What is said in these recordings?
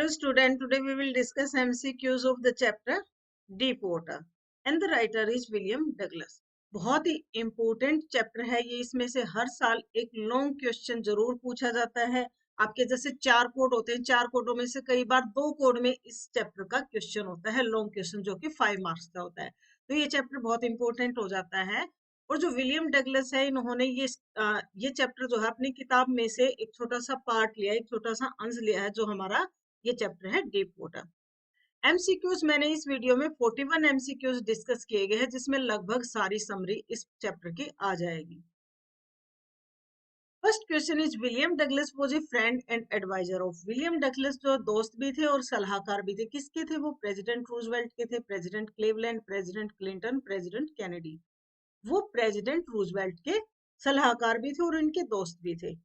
Hello student, today we will discuss MCQs of the chapter Deep Water and the writer is William Douglas. बहुत ही important chapter है ये, इसमें से हर साल एक लॉन्ग क्वेश्चन जरूर पूछा जाता है। आपके जैसे 4 कोड होते हैं, 4 कोडों में से कई बार 2 कोड में इस चैप्टर का क्वेश्चन होता है, लॉन्ग क्वेश्चन जो कि 5 मार्क्स का होता है। तो ये चैप्टर बहुत इंपॉर्टेंट हो जाता है। और जो विलियम डगलस है, इन्होंने ये चैप्टर जो है अपनी किताब में से एक छोटा सा पार्ट लिया, एक छोटा सा अंश लिया है, जो हमारा ये चैप्टर है डीप वाटर। एमसीक्यूज मैंने इस वीडियो में 41 एमसीक्यूज डिस्कस किए गए हैं, जिसमें लगभग सारी समरी इस चैप्टर की आ जाएगी। First question is William Douglas was a friend and adviser of. William Douglas जो दोस्त भी थे और सलाहकार भी थे, किसके थे वो? प्रेसिडेंट रूजवेल्ट के थे, president Cleveland, president Clinton, president Kennedy. वो प्रेसिडेंट रूजवेल्ट के सलाहकार भी थे और इनके दोस्त भी थे।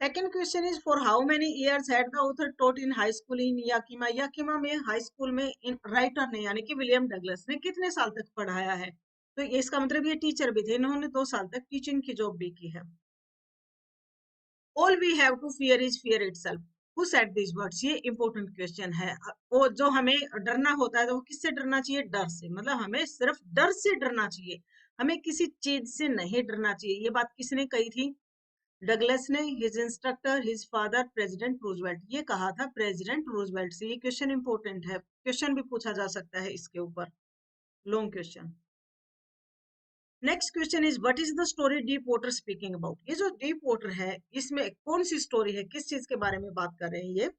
Second question is for how many years had the author taught in high school in Yakima? Yakima में हाई स्कूल में इन राइटर ने यानी कि विलियम डगलस ने कितने साल तक पढ़ाया है? तो इसका मतलब ये टीचर भी थे, इन्होंने 2 साल तक टीचिंग की जॉब भी की है। All we have to fear is fear itself. Who said these words? ये इंपॉर्टेंट क्वेश्चन है। वो जो हमें डरना होता है तो वो किससे डरना चाहिए? डर से। मतलब हमें सिर्फ डर से डरना चाहिए, हमें किसी चीज से नहीं डरना चाहिए। ये बात किसने कही थी? डगलस ने, his instructor, his father, president Roosevelt. ये कहा था प्रेसिडेंट रूजवेल्ट से। ये क्वेश्चन इंपॉर्टेंट है, क्वेश्चन भी पूछा जा सकता है इसके ऊपर, long question. Next question is what is the story deep water speaking about? ये जो डीप वाटर है, इसमें कौन सी स्टोरी है, किस चीज के बारे में बात कर रहे हैं ये?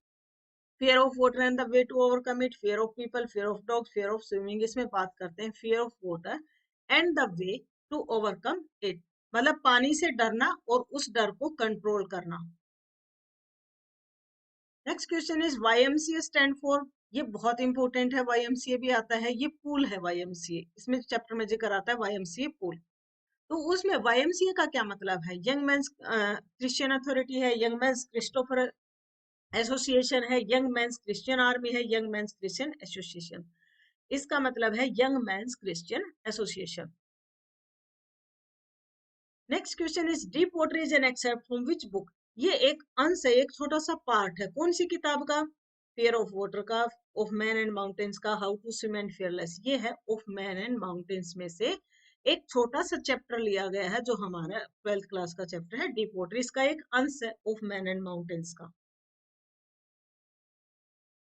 Fear of water and the way to overcome it, fear of people, fear of dog, fear of swimming. इसमें बात करते हैं fear of water and the way to overcome it, मतलब पानी से डरना और उस डर को कंट्रोल करना। Next question is YMCA stand for. ये बहुत इंपॉर्टेंट है, YMCA भी आता है, ये पूल है YMCA, इसमें चैप्टर में जिक्र आता है YMCA पूल। तो उसमें YMCA का क्या मतलब है? यंग मेंस क्रिश्चियन अथॉरिटी है, यंग मेंस क्रिस्टोफर एसोसिएशन है, यंग मेंस क्रिश्चियन आर्मी है, यंग मेंस क्रिश्चियन एसोसिएशन। इसका मतलब है young men's Christian association. Next question is deep water is an except from which book? ये एक अंश है, एक छोटा सा पार्ट है, कौन सी किताब का? फियर ऑफ वाटर का, ऑफ मैन एंड माउंटेन्स का, how to swim and fearless. ये है ऑफ मैन एंड माउंटेन्स में से एक छोटा सा चैप्टर लिया गया है, जो हमारा 12th क्लास का चैप्टर है डीप वाटर। इसका एक अंश है ऑफ मैन एंड माउंटेन्स का।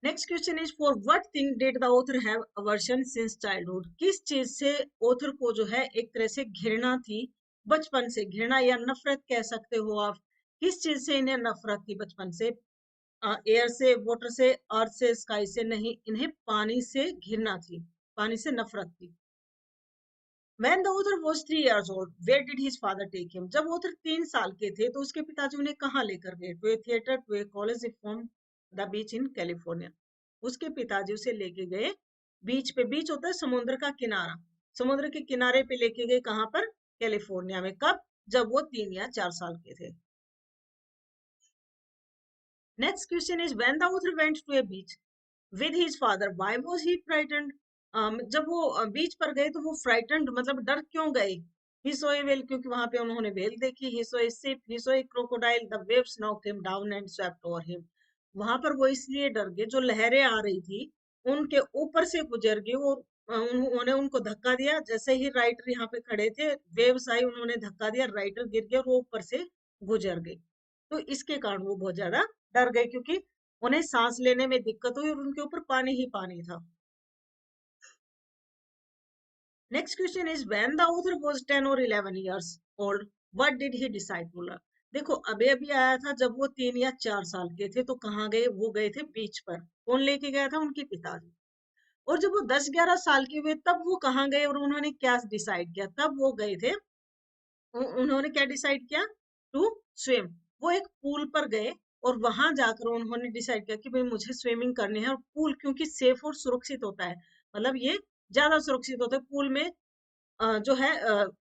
Next question is for what thing did the author have aversion since childhood? किस चीज से ऑथर को जो है एक तरह से घृणा थी बचपन से? घृणा या नफरत कह सकते हो आप। किस चीज से इन्हें नफरत थी बचपन से? एयर से, वाटर से, अर्थ से, स्काई से नहीं, इन्हें पानी से घृणा थी, पानी से नफरत थी। When the author was 3 years old, where did his father take him? जब ऑथर 3 साल के थे तो उसके पिताजी उन्हें कहाँ लेकर गए? To a theatre, to a college, from the beach in California. उसके पिताजी उसे लेके गए बीच पे। बीच होता है समुद्र का किनारा, समुद्र के किनारे पे लेके गए। कहाँ पर? कैलिफोर्निया में। कब? जब वो 3 या 4 साल के थे। Next question is when the author went to a beach with his father, why was he frightened? जब वो बीच पर गए तो वो फ्राइटेंड मतलब डर क्यों गए? ही सॉ ए व्हेल, क्योंकि वहां पे उन्होंने व्हेल देखी। He saw a ship, he saw a crocodile, the waves knocked him down and swept over him. वहां पर वो इसलिए डर गए, जो लहरें आ रही थी उनके ऊपर से गुजर गए। वो उन्होंने उनको धक्का दिया। जैसे ही राइटर यहाँ पे खड़े थे, वेव्स आई, उन्होंने धक्का दिया, राइटर गिर गया और वो ऊपर से गुजर गए। तो इसके कारण वो बहुत ज्यादा डर गए, क्योंकि उन्हें सांस लेने में दिक्कत हुई और उनके ऊपर पानी ही पानी था। Next question is when the author was 10 और 11 years old, what did he decide to learn? देखो अभी अभी आया था, जब वो 3 या 4 साल के थे तो कहाँ गए? वो गए थे बीच पर। कौन लेके गया था? उनके पिताजी। और जब वो 10-11 साल के हुए तब वो कहाँ गए और उन्होंने क्या डिसाइड किया? तब वो गए थे, उन्होंने क्या डिसाइड किया? To swim. वो एक पूल पर गए और वहां जाकर उन्होंने डिसाइड किया कि भाई मुझे स्विमिंग करनी है। और पूल क्योंकि सेफ और सुरक्षित होता है, मतलब ये ज्यादा सुरक्षित होता है पूल में। जो है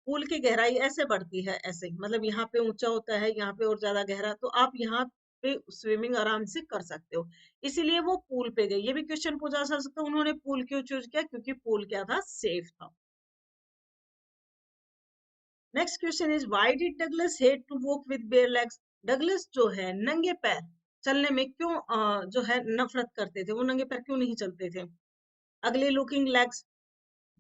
पूल की गहराई ऐसे बढ़ती है, ऐसे मतलब यहाँ पे ऊंचा होता है, यहाँ पे और ज्यादा गहरा, तो आप यहाँ पे स्विमिंग आराम से कर सकते हो। इसीलिए वो पूल पे गए। ये भी क्वेश्चन पूछा जा सकता है, उन्होंने पूल क्यों चूज किया? क्योंकि पूल क्या था? सेफ था। Next question is why did Douglas hate to walk with bare legs? Douglas जो है नंगे पैर चलने में क्यों जो है नफरत करते थे, वो नंगे पैर क्यों नहीं चलते थे? अगली looking legs,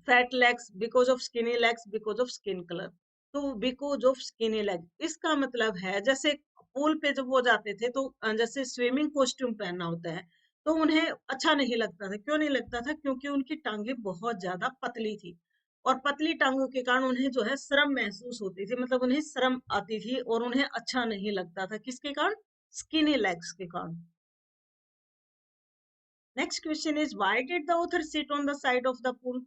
fat legs, because of skinny legs, because of skin colour. तो बिकॉज ऑफ स्किनी लेग, इसका मतलब है जैसे पूल पे जब वो जाते थे तो जैसे स्विमिंग कॉस्ट्यूम पहनना होता है, तो उन्हें अच्छा नहीं लगता था। क्यों नहीं लगता था? क्योंकि उनकी टांगे बहुत ज्यादा पतली थी, और पतली टांगों के कारण उन्हें जो है शर्म महसूस होती थी, मतलब उन्हें शर्म आती थी और उन्हें अच्छा नहीं लगता था। किसके कारण? स्किनी लेग्स के कारण। Next question is why did the author sit on the side of the pool?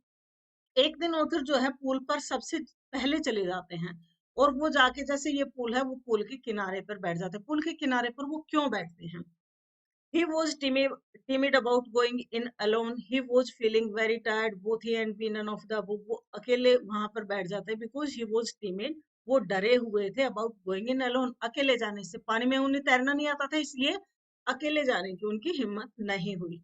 एक दिन ऑथर जो है पूल पर सबसे पहले चले जाते हैं, और वो जाके जैसे ये पूल है, वो पूल के किनारे पर बैठ जाते हैं। पूल के किनारे पर वो क्यों बैठते हैं? He was timid about going in alone. He was feeling very tired. Both he and be none of the above. वो अकेले वहां पर बैठ जाते हैं because he was timid. वो डरे हुए थे about going in alone, अकेले जाने से। पानी में उन्हें तैरना नहीं आता था, इसलिए अकेले जाने की उनकी हिम्मत नहीं हुई।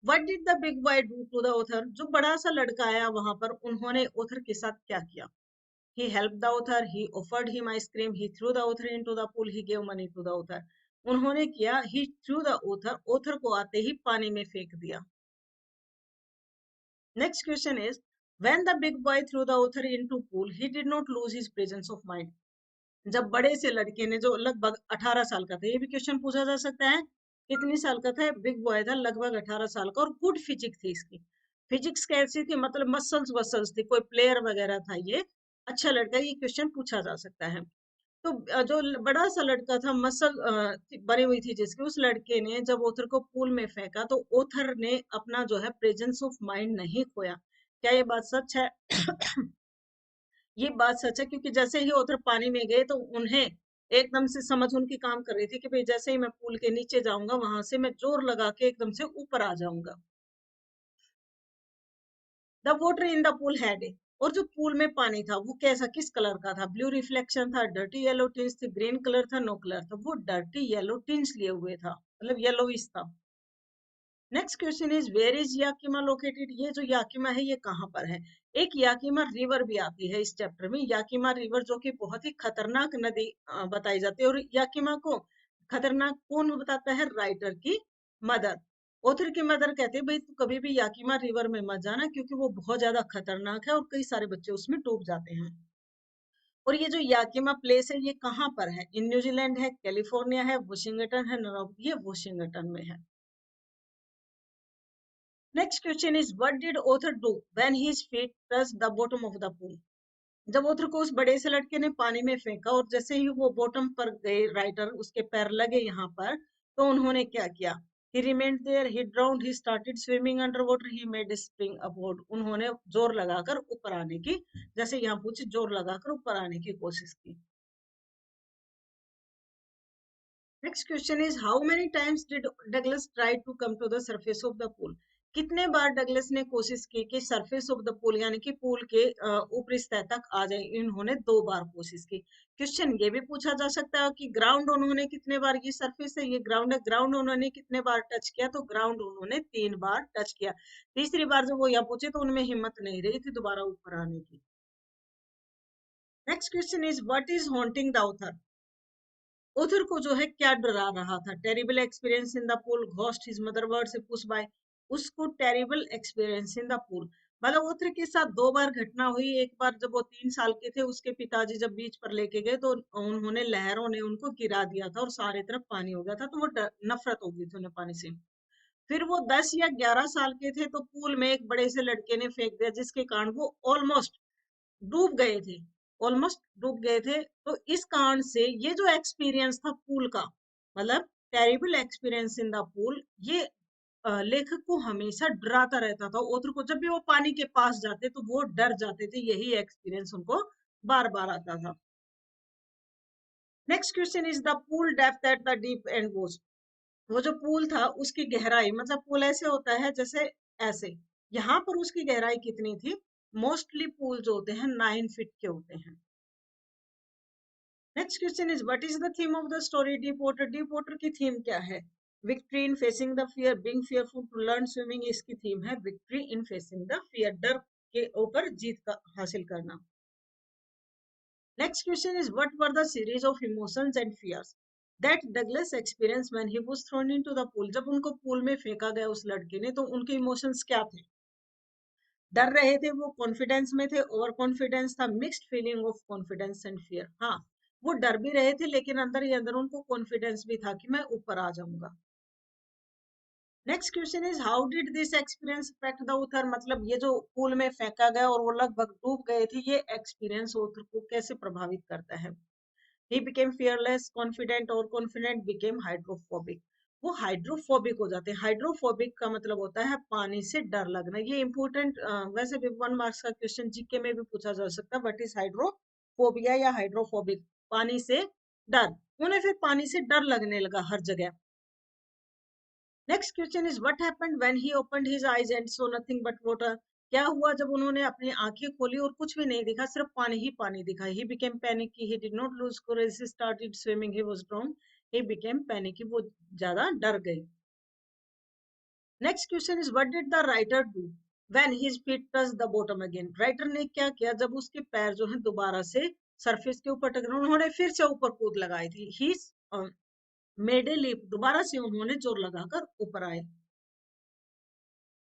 What did the big boy do to the author? जो बड़ा सा लड़का आया वहां पर, उन्होंने ऑथर के साथ क्या किया? He helped the author, he offered him ice cream, he threw the author into the pool, he gave money to the author. उन्होंने किया, he threw the author, author को आते ही पानी में फेंक दिया। Next question is, when the big boy threw the author into pool, he did not lose his presence of mind. जब बड़े से लड़के ने, जो लगभग 18 साल का था, ये भी क्वेश्चन पूछा जा सकता है, कितनी साल का था? बिग बॉय था लगभग 18 साल का, और गुड फिजिक्स थी इसकी। फिजिक्स कैसी थी? मतलब मसल्स वसल्स थी, कोई प्लेयर वगैरह था ये, अच्छा लड़का, ये क्वेश्चन पूछा जा सकता है। तो जो बड़ा सा लड़का था, मसल बनी हुई थी जिसकी, उस लड़के ने जब ओथर को पूल में फेंका, तो ओथर ने अपना जो है प्रेजेंस ऑफ माइंड नहीं खोया। क्या ये बात सच है? ये बात सच है, क्योंकि जैसे ही ओथर पानी में गए तो उन्हें एकदम से समझ उनकी काम कर रही थी कि भाई जैसे ही मैं पूल के नीचे जाऊंगा, वहां से मैं जोर लगा के एकदम से ऊपर आ जाऊंगा। The water in the pool had, और जो पूल में पानी था वो कैसा, किस कलर का था? ब्लू रिफ्लेक्शन था, डर्टी येलो टिंस थी, ग्रीन कलर था, नो कलर था? वो डर्टी येलो टिंस लिए हुए था, मतलब येलोइश था। Next question is where is Yakima located? ये जो याकिमा है ये कहाँ पर है? एक याकिमा रिवर भी आती है इस चैप्टर में, याकिमा रिवर, जो कि बहुत ही खतरनाक नदी बताई जाती है। और याकिमा को खतरनाक कौन बताता है? राइटर की मदर। ऑथर की मदर कहते हैं भाई तू कभी भी याकिमा रिवर में मत जाना, क्योंकि वो बहुत ज्यादा खतरनाक है और कई सारे बच्चे उसमें डूब जाते हैं। और ये जो याकिमा प्लेस है ये कहाँ पर है? इन न्यूजीलैंड है, कैलिफोर्निया है, वॉशिंगटन है, ये वॉशिंगटन में है। Next question is what did author do when his feet touch the bottom of the pool? जब ऑथर को उस बड़े से लड़के ने पानी में फेंका और जैसे ही वो बॉटम पर गए, राइटर उसके पैर लगे यहाँ पर, तो उन्होंने क्या किया? He remained there, he drowned, he started swimming under water, he made spring upward. उन्होंने जोर लगाकर ऊपर आने की, जैसे यहाँ पूछे, जोर लगाकर ऊपर आने की कोशिश की। Next question is how many times did Douglas try to come to the surface of the pool? कितने बार डगलस ने कोशिश की कि सरफेस ऑफ द पूल, यानी कि पूल के ऊपरी सतह तक आ जाए? इन्होंने 2 बार कोशिश की। क्वेश्चन ये भी पूछा जा सकता है कि ग्राउंड उन्होंने कितने बार, ये सरफेस है, ये ग्राउंड है, ग्राउंड उन्होंने कितने बार टच किया? तो ग्राउंड उन्होंने 3 बार टच किया। तीसरी बार जब वो यहाँ पूछे तो उनमें हिम्मत नहीं रही थी दोबारा ऊपर आने की। Next question is what is haunting the author? Author को जो है क्या डरा रहा था? Terrible experience in the pool, ghost, his mother word से पुश बाय। उसको terrible experience in the pool, मतलब ऑथर के साथ 2 बार घटना हुई। एक बार जब वो 3 साल के थे, उसके पिताजी जब बीच पर लेके गए तो उन्होंने, लहरों ने उनको गिरा दिया था और सारी तरफ पानी हो गया था, तो वो नफरत हो गई थी उन्हें पानी से। फिर वो 10 या 11 साल के थे तो पूल में एक बड़े से लड़के ने फेंक दिया, जिसके कारण वो ऑलमोस्ट डूब गए थे, ऑलमोस्ट डूब गए थे। तो इस कारण से ये जो एक्सपीरियंस था पूल का, मतलब terrible experience in the pool, ये लेखक को हमेशा डराता रहता था। ऑथर को जब भी वो पानी के पास जाते तो वो डर जाते थे, यही एक्सपीरियंस उनको बार बार आता था। Next question is the pool depth at the deep and was? वो जो पूल था उसकी गहराई, मतलब पूल ऐसे होता है जैसे ऐसे, यहाँ पर उसकी गहराई कितनी थी? मोस्टली पूल जो होते हैं 9 फीट के होते हैं। Next question is what is the theme of the story deep water? Deep water की थीम क्या है? Victory in facing the fear, being fearful to learn swimming, इसकी थीम है victory in facing the fear, डर के ऊपर जीत का हासिल करना। Next question is what were the series of emotions and fears? That Douglas experience when he was thrown into the pool, जब उनको पूल में फेंका गया उस लड़के ने, तो उनके इमोशंस क्या थे? डर रहे थे वो, कॉन्फिडेंस में थे, ओवर कॉन्फिडेंस था, mixed feeling of confidence and fear. हाँ, वो डर भी रहे थे लेकिन अंदर ही अंदर उनको कॉन्फिडेंस भी था कि मैं ऊपर आ जाऊंगा। Next question is how did this experience affect the author, मतलब ये जो पूल में फेंका गया और वो लगभग डूब गए थे, ये एक्सपीरियंस ऑथर को कैसे प्रभावित करता है? He became fearless, confident, और confident became hydrophobic. वो हाइड्रोफोबिक हो जाते हैं। हाइड्रोफोबिक का मतलब होता है पानी से डर लगना। ये इंपॉर्टेंट, वैसे भी 1 मार्क्स का क्वेश्चन जीके में भी पूछा जा सकता है। व्हाट इज हाइड्रोफोबिया या हाइड्रोफोबिक? पानी से डर। उन्हें फिर पानी से डर लगने लगा हर जगह। Next question is what happened when he opened his eyes and saw nothing but water, क्या हुआ जब उन्होंने अपनी आंखें खोली और कुछ भी नहीं दिखा, सिर्फ पानी ही पानी दिखा? He became panicky, he did not lose courage, he started swimming, he was drown, he became panicky, वो ज्यादा डर गई। Next question is what did the writer do when his feet touch the bottom again, writer ने क्या किया जब उसके पैर जो है दोबारा से सरफेस के ऊपर टकराए? उन्होंने फिर से ऊपर कूद लगाई थी। ही मेड ए लीप, दोबारा से उन्होंने जोर लगाकर ऊपर आए।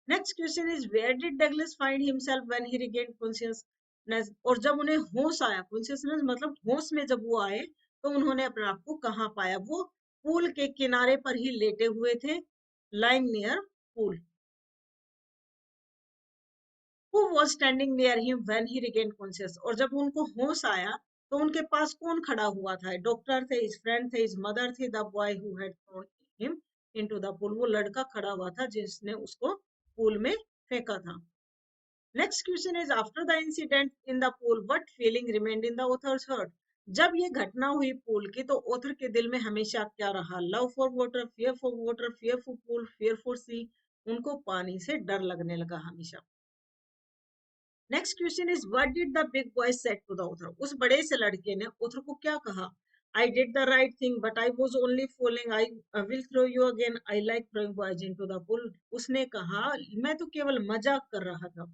Next question is where did Douglas find himself when he regained consciousness, और जब उन्हें होश आया, कॉन्शियसनेस मतलब होश में जब वो आए, तो उन्होंने अपने आप को कहाँ पाया? वो पूल के किनारे पर ही लेटे हुए थे, lying near pool. Who was standing near him when he regained conscious, और जब उनको होश आया तो उनके पास कौन खड़ा हुआ था? डॉक्टर थे, हिज फ्रेंड थे, हिज मदर थी, the boy who had thrown him into the pool, वो लड़का खड़ा हुआ था जिसने उसको पूल में फेंका था। Next question is after the incident in the pool what feeling remained in the author's heart, जब ये घटना हुई पूल की तो ऑथर के दिल में हमेशा क्या रहा? Love for water, fear for pool, fear for sea, उनको पानी से डर लगने लगा हमेशा। Next question is what did the big boy said to the author, उस बड़े से लड़के ने ऑथर को क्या कहा? I did the right thing but I was only fooling, I will throw you again, I like throwing boys into the pool, उसने कहा मैं तो केवल मजाक कर रहा था।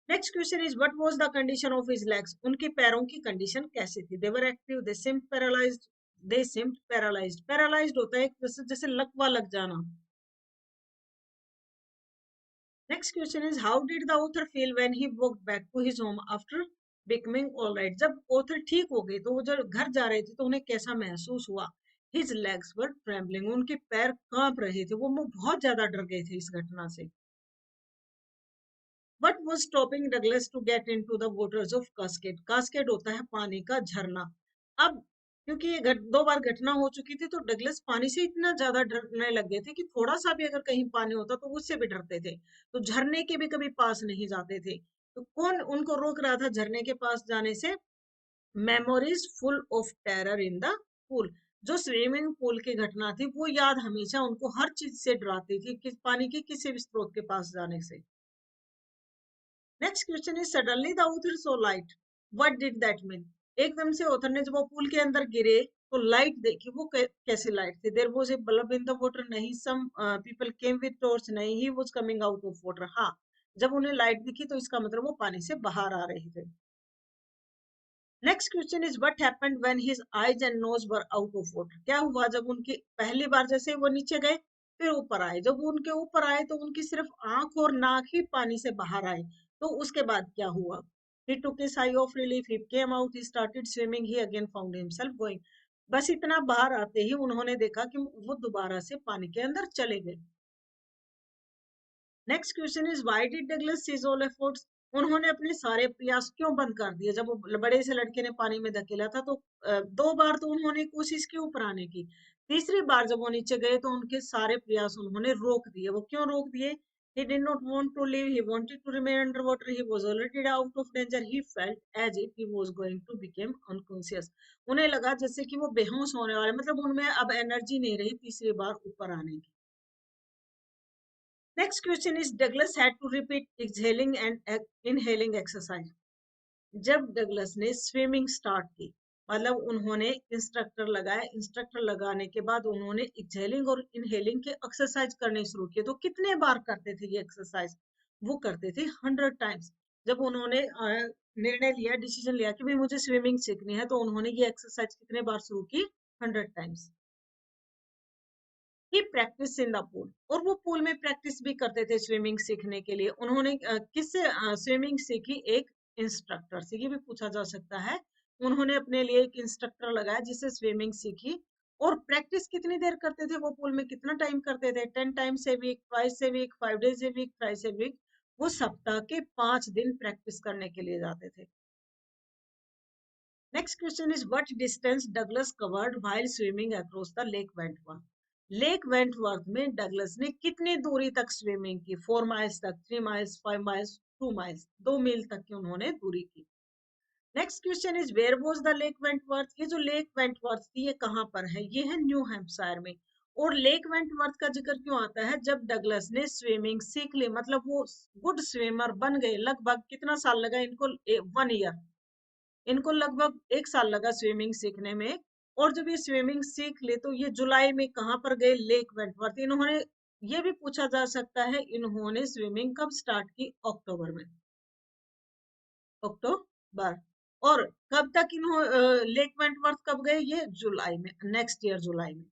Next question is what was the condition of his legs, उनके पैरों की कंडीशन कैसी थी? They were active, they seemed paralysed, they seemed paralysed. Paralysed होता है जैसे जैसे लकवा लग जाना। Next question is how did the author feel when he walked back to his home after becoming alright, जब ऑथर ठीक हो गए तो वो जब घर जा रहे थे तो उन्हें कैसा महसूस हुआ? हिज लेग्स वर ट्रेम्बलिंग, उनके पैर कांप रहे थे, वो बहुत ज्यादा डर गए थे इस घटना से। What was stopping Douglas to get into the waters of Cascade? Cascade होता है पानी का झरना। अब क्योंकि ये 2 बार घटना हो चुकी थी तो डगलस पानी से इतना ज्यादा डरने लग गए थे कि थोड़ा सा भी अगर कहीं पानी होता तो उससे भी डरते थे, तो झरने के भी कभी पास नहीं जाते थे। तो कौन उनको रोक रहा था झरने के पास जाने से? Memories full of terror in the pool, जो स्विमिंग पूल की घटना थी वो याद हमेशा उनको हर चीज से डराती थी, कि पानी के किसी भी स्रोत के पास जाने से। Next question is suddenly the author so light, what did that mean, एकदम से ऑथर ने जब वो पूल के अंदर गिरे तो लाइट देखी, वो कैसी लाइट थी? There was a bulb in the water, नहीं। Some people came with torch, नहीं। He was coming out of water, हाँ। जब उन्हें लाइट दिखी तो इसका मतलब वो पानी से बाहर आ रहे थे। Next question is what happened when his eyes and nose were out of water, क्या हुआ जब उनकी पहली बार जैसे वो नीचे गए फिर ऊपर आए, जब वो उनके ऊपर आए तो उनकी सिर्फ आंख और नाक ही पानी से बाहर आए, तो उसके बाद क्या हुआ? he took a sigh of relief, he came out, he started swimming, he again found himself going, बस इतना बाहर आते ही उन्होंने देखा कि वो दोबारा से पानी के अंदर चले गए। Next question is why did Douglas cease all efforts, उन्होंने अपने सारे प्रयास क्यों बंद कर दिए? जब वो बड़े से लड़के ने पानी में धकेला था तो 2 बार तो उन्होंने कोशिश की ऊपर आने की, तीसरी बार जब वो नीचे गए तो उनके सारे प्रयास उन्होंने रोक दिए। वो क्यों रोक दिए? he did not want to live, he wanted to remain underwater, he was already out of danger, he felt as if he was going to become unconscious, उन्हें लगा जैसे कि वो बेहोश होने वाले, मतलब उनमें अब एनर्जी नहीं रही तीसरी बार ऊपर आने की। Next question is Douglas had to repeat exhaling and inhaling exercise. जब डगलस ने स्विमिंग स्टार्ट की, मतलब उन्होंने इंस्ट्रक्टर लगाया, इंस्ट्रक्टर लगाने के बाद उन्होंने एक्सहेलिंग और इनहेलिंग के एक्सरसाइज करने शुरू किए, तो कितने बार करते थे ये एक्सरसाइज? वो करते थे 100 टाइम्स। जब उन्होंने निर्णय लिया, डिसीजन लिया कि भाई मुझे स्विमिंग सीखनी है, तो उन्होंने ये एक्सरसाइज कितने बार शुरू की? 100 times. He practice in the pool, और वो पूल में प्रैक्टिस भी करते थे स्विमिंग सीखने के लिए। उन्होंने किससे स्विमिंग सीखी? एक इंस्ट्रक्टर से। ये भी पूछा जा सकता है। उन्होंने अपने लिए एक इंस्ट्रक्टर लगाया जिससे स्विमिंग सीखी। और प्रैक्टिस कितनी देर करते थे वो पूल में? कितना टाइम करते थे? 10 times a week, twice a week, 5 days a week, thrice a week. वो सप्ताह के 5 दिन प्रैक्टिस करने के लिए जाते थे। Next question is what distance Douglas covered while swimming across the Lake Wentworth? Lake Wentworth में डगलस ने कितनी दूरी तक स्विमिंग की? 4 माइल्स तक, 3 माइल्स, 5 माइल्स, 2 माइल्स, 2 मील तक की उन्होंने दूरी की। Next question is where was the lake Wentworth? ये जो लेक वेंटवर्थ थी ये कहाँ पर है? ये है न्यू हैम्पशायर में। और लेक वेंटवर्थ का जिक्र क्यों आता है? जब डगलस ने स्विमिंग सीख ली, मतलब वो गुड स्विमर बन गए। लगभग कितना साल लगा इनको? 1 ईयर। इनको लगभग 1 साल लगा स्विमिंग सीखने में। और जब ये स्विमिंग सीख ले तो ये जुलाई में कहाँ पर गए? Lake Wentworth. इन्होंने, ये भी पूछा जा सकता है, इन्होंने स्विमिंग कब स्टार्ट की? अक्टूबर में। अक्टूबर। और कब तक इन्होंने लेक वेंटवर्थ कब गए? ये जुलाई में, नेक्स्ट ईयर जुलाई में।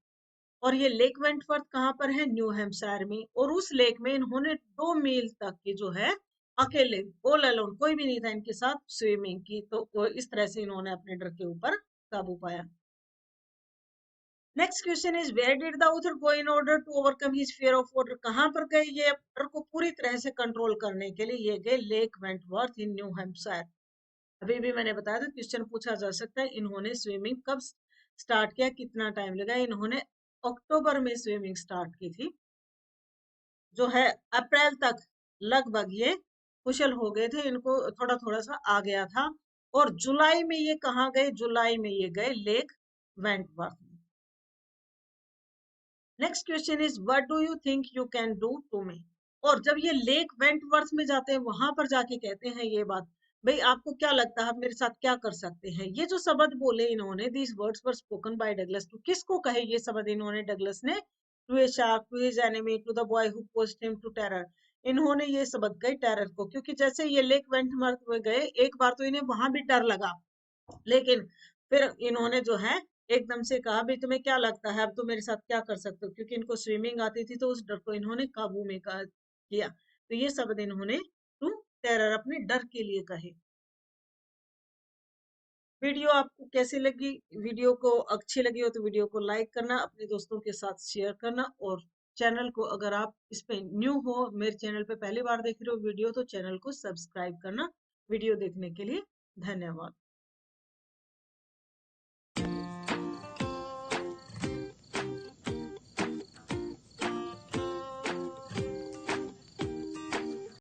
और ये लेक वेंटवर्थ कहाँ पर है? न्यू हैम्पशायर में। और उस लेक में इन्होंने 2 मील तक की जो है अकेले, ऑल अलोन, कोई भी नहीं था इनके साथ, स्विमिंग की। तो इस तरह से इन्होंने अपने डर के ऊपर काबू पाया। Next question is where did the author go in order to overcome his fear of water? कहाँ पर गए ये डर को पूरी तरह से कंट्रोल करने के लिए? ये गए लेक वेंटवर्थ इन न्यू हैम्पशायर। अभी भी मैंने बताया था क्वेश्चन पूछा जा सकता है। इन्होंने स्विमिंग कब स्टार्ट किया? कितना टाइम लगा? इन्होंने अक्टूबर में स्विमिंग स्टार्ट की थी। जो है अप्रैल तक लगभग ये कुशल हो गए थे, इनको थोड़ा थोड़ा सा आ गया था। और जुलाई में ये कहाँ गए? जुलाई में ये गए लेक वेंटवर्थ में। Next question is what do you think you can do to me? और जब ये लेक वेंटवर्थ में जाते हैं, वहां पर जाके कहते हैं ये बात, भाई आपको क्या लगता है आप मेरे साथ क्या कर सकते हैं? ये जो शब्द बोले इन्होंने, these words were spoken by Douglas to, किसको कहे ये शब्द इन्होंने? डगलस ने to a shark, to his enemy, to the boy who posed him to terror. इन्होंने ये शब्द कहे टेरर को, क्योंकि जैसे ये लेक वेंटवर्थ में गए, एक बार तो इन्हें वहां भी डर लगा, लेकिन फिर इन्होंने जो है एकदम से कहा भाई तुम्हें क्या लगता है अब तुम मेरे साथ क्या कर सकते हो? क्योंकि इनको स्विमिंग आती थी, तो उस डर को इन्होंने काबू में किया। तो ये शब्द इन्होंने टू टेरर, अपने डर के लिए कहे। वीडियो आपको कैसी लगी? वीडियो को अच्छी लगी हो तो वीडियो को लाइक करना, अपने दोस्तों के साथ शेयर करना। और चैनल को, अगर आप इस पे न्यू हो, मेरे चैनल पे पहली बार देख रहे हो वीडियो, तो चैनल को सब्सक्राइब करना। वीडियो देखने के लिए धन्यवाद।